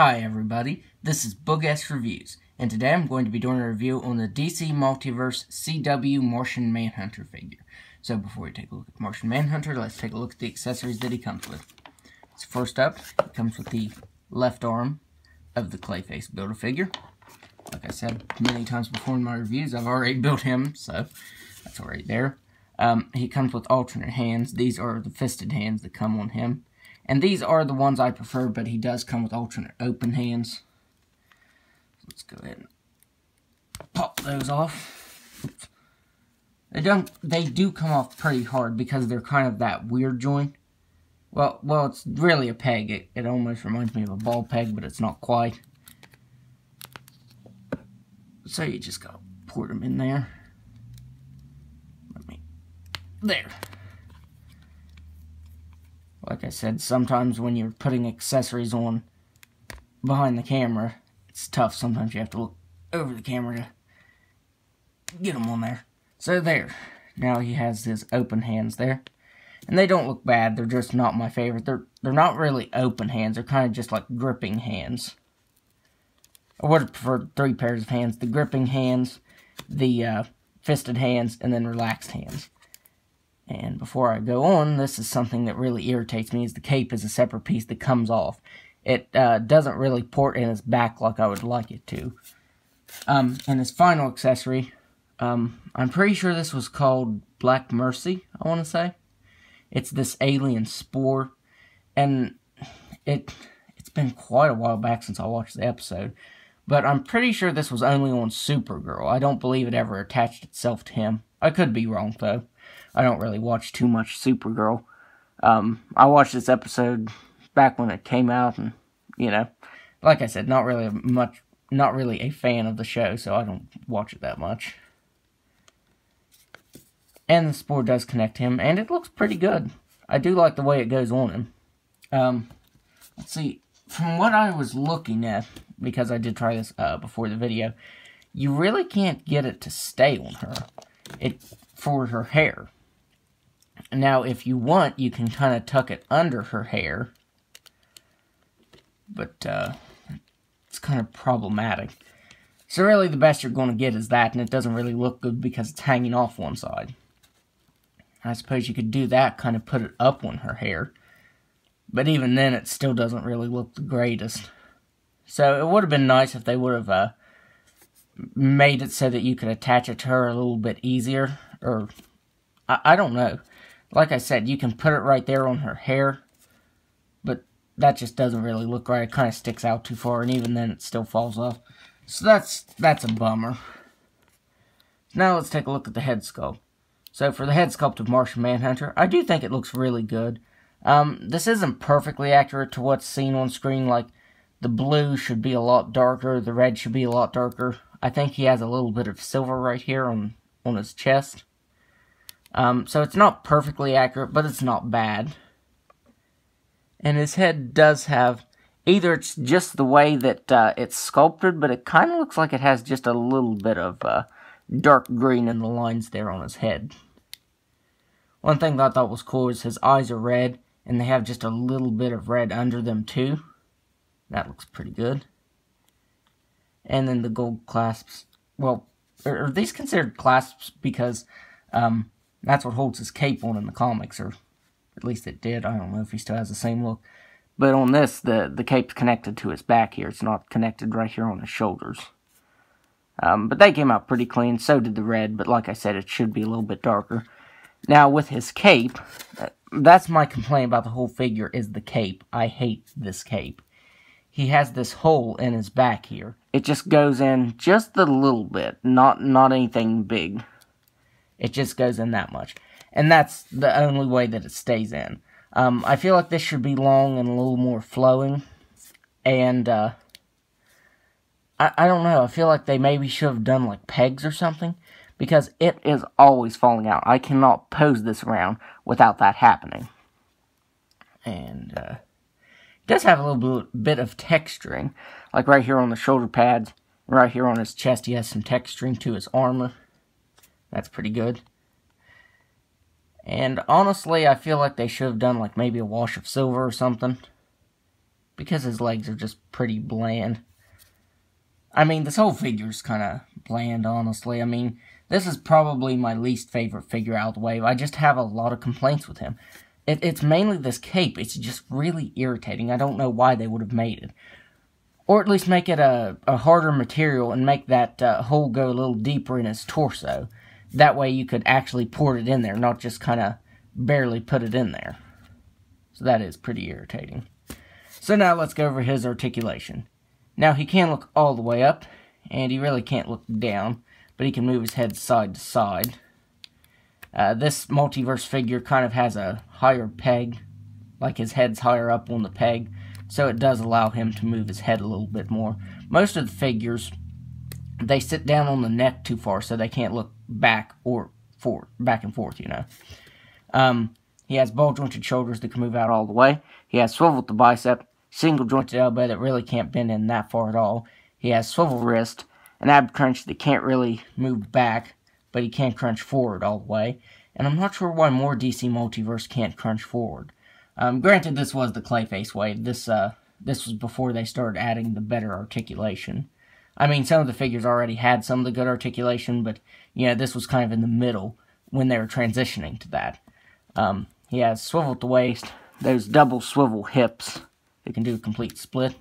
Hi everybody, this is Boogess Reviews, and today I'm going to be doing a review on the DC Multiverse CW Martian Manhunter figure. So before we take a look at Martian Manhunter, let's take a look at the accessories that he comes with. So first up, he comes with the left arm of the Clayface Build-A-Figure. Like I said many times before in my reviews, I've already built him, so that's already there. He comes with alternate hands. These are the fisted hands that come on him. And these are the ones I prefer, but he does come with alternate open hands. Let's go ahead and pop those off. Oops. They do come off pretty hard because they're kind of that weird joint. Well, it's really a peg. It almost reminds me of a ball peg, but it's not quite. So you just gotta pour them in there. There. Like I said, sometimes when you're putting accessories on behind the camera, it's tough. Sometimes you have to look over the camera to get them on there. So there. Now he has his open hands there. And they don't look bad. They're just not my favorite. They're not really open hands. They're kind of just like gripping hands. I would have preferred 3 pairs of hands. The gripping hands, the fisted hands, and then relaxed hands. And before I go on, this is something that really irritates me, is the cape is a separate piece that comes off. It doesn't really port in his back like I would like it to. And his final accessory, I'm pretty sure this was called Black Mercy, I want to say. It's this alien spore, and it's been quite a while back since I watched the episode. But I'm pretty sure this was only on Supergirl. I don't believe it ever attached itself to him. I could be wrong, though. I don't really watch too much Supergirl. I watched this episode back when it came out, and, you know, like I said, not really a fan of the show, so I don't watch it that much. And the spore does connect him, and it looks pretty good. I do like the way it goes on him. Let's see, from what I was looking at, because I did try this before the video, you really can't get it to stay on her. For her hair. Now, if you want, you can kind of tuck it under her hair. But, it's kind of problematic. So really, the best you're going to get is that, and it doesn't really look good because it's hanging off one side. I suppose you could do that, kind of put it up on her hair. But even then, it still doesn't really look the greatest. So, it would have been nice if they would have, made it so that you could attach it to her a little bit easier. Or, I don't know. Like I said, you can put it right there on her hair, but that just doesn't really look right. It kind of sticks out too far, and even then it still falls off. So that's a bummer. Now let's take a look at the head sculpt. So for the head sculpt of Martian Manhunter, I do think it looks really good. This isn't perfectly accurate to what's seen on screen. Like, the blue should be a lot darker, the red should be a lot darker. I think he has a little bit of silver right here on his chest. So it's not perfectly accurate, but it's not bad. And his head does have, either it's just the way that it's sculpted, but it kind of looks like it has just a little bit of dark green in the lines there on his head. One thing that I thought was cool is his eyes are red, and they have just a little bit of red under them too. That looks pretty good. And then the gold clasps, well, are these considered clasps because that's what holds his cape on in the comics, or at least it did. I don't know if he still has the same look. But on this, the cape's connected to his back here. It's not connected right here on his shoulders. But they came out pretty clean. So did the red, but like I said, it should be a little bit darker. Now, with his cape, that's my complaint about the whole figure, is the cape. I hate this cape. He has this hole in his back here. It just goes in just a little bit, not anything big. It just goes in that much. And that's the only way that it stays in. I feel like this should be long and a little more flowing. And, I don't know. I feel like they maybe should have done, like, pegs or something. Because it is always falling out. I cannot pose this around without that happening. And, it does have a little bit of texturing. Like right here on the shoulder pads. Right here on his chest, he has some texturing to his armor. That's pretty good. And honestly, I feel like they should have done like maybe a wash of silver or something. because his legs are just pretty bland. I mean, this whole figure's kind of bland, honestly. I mean, this is probably my least favorite figure out of the way. I just have a lot of complaints with him. It's mainly this cape. It's just really irritating. I don't know why they would have made it. Or at least make it a harder material and make that hole go a little deeper in his torso. That way you could actually port it in there, not just kind of barely put it in there. So that is pretty irritating. So now let's go over his articulation. Now he can look all the way up, and he really can't look down, but he can move his head side to side. This multiverse figure kind of has a higher peg, like his head's higher up on the peg, so it does allow him to move his head a little bit more. Most of the figures, they sit down on the neck too far, so they can't look back or forward, back and forth, you know. He has ball-jointed shoulders that can move out all the way. He has swivel at the bicep, single-jointed elbow that really can't bend in that far at all. He has swivel wrist, an ab crunch that can't really move back, but he can crunch forward all the way. And I'm not sure why more DC Multiverse can't crunch forward. Granted, this was the Clayface wave. This was before they started adding the better articulation. I mean, some of the figures already had some of the good articulation, but, you know, this was kind of in the middle when they were transitioning to that. He has swivel at the waist, those double swivel hips that can do a complete split.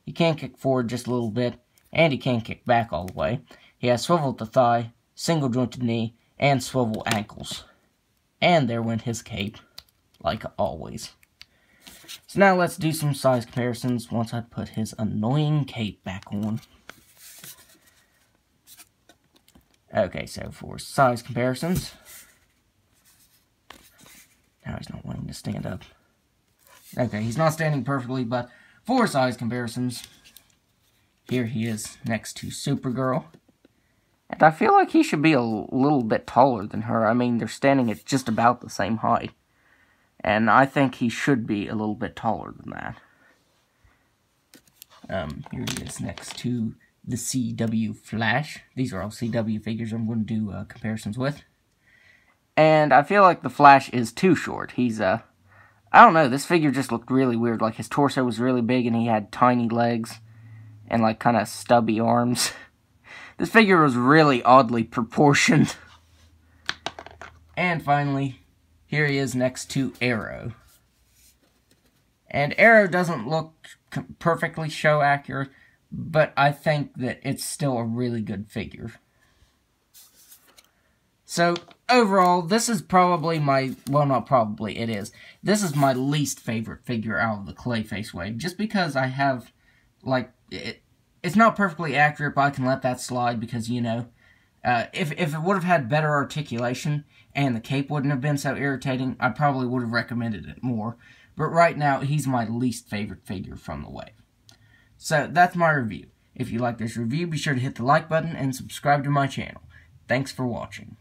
He can kick forward just a little bit, and he can kick back all the way. He has swivel at the thigh, single jointed knee, and swivel ankles. And there went his cape, like always. So now let's do some size comparisons once I put his annoying cape back on. Okay, so for size comparisons, now he's not wanting to stand up. Okay, he's not standing perfectly, but for size comparisons, here he is next to Supergirl. And I feel like he should be a little bit taller than her. I mean, they're standing at just about the same height. And I think he should be a little bit taller than that. Here he is next to the CW Flash. These are all CW figures I'm going to do comparisons with. And I feel like the Flash is too short. He's, I don't know, this figure just looked really weird. Like, his torso was really big and he had tiny legs and, like, kind of stubby arms. This figure was really oddly proportioned. And finally, here he is next to Arrow. And Arrow doesn't look perfectly show accurate, but I think that it's still a really good figure. So, overall, this is probably my, well, not probably, it is. This is my least favorite figure out of the Clayface wave, just because I have, like, it's not perfectly accurate, but I can let that slide because, you know, if it would have had better articulation and the cape wouldn't have been so irritating, I probably would have recommended it more. But right now, he's my least favorite figure from the wave. So, that's my review. If you like this review, be sure to hit the like button and subscribe to my channel. Thanks for watching.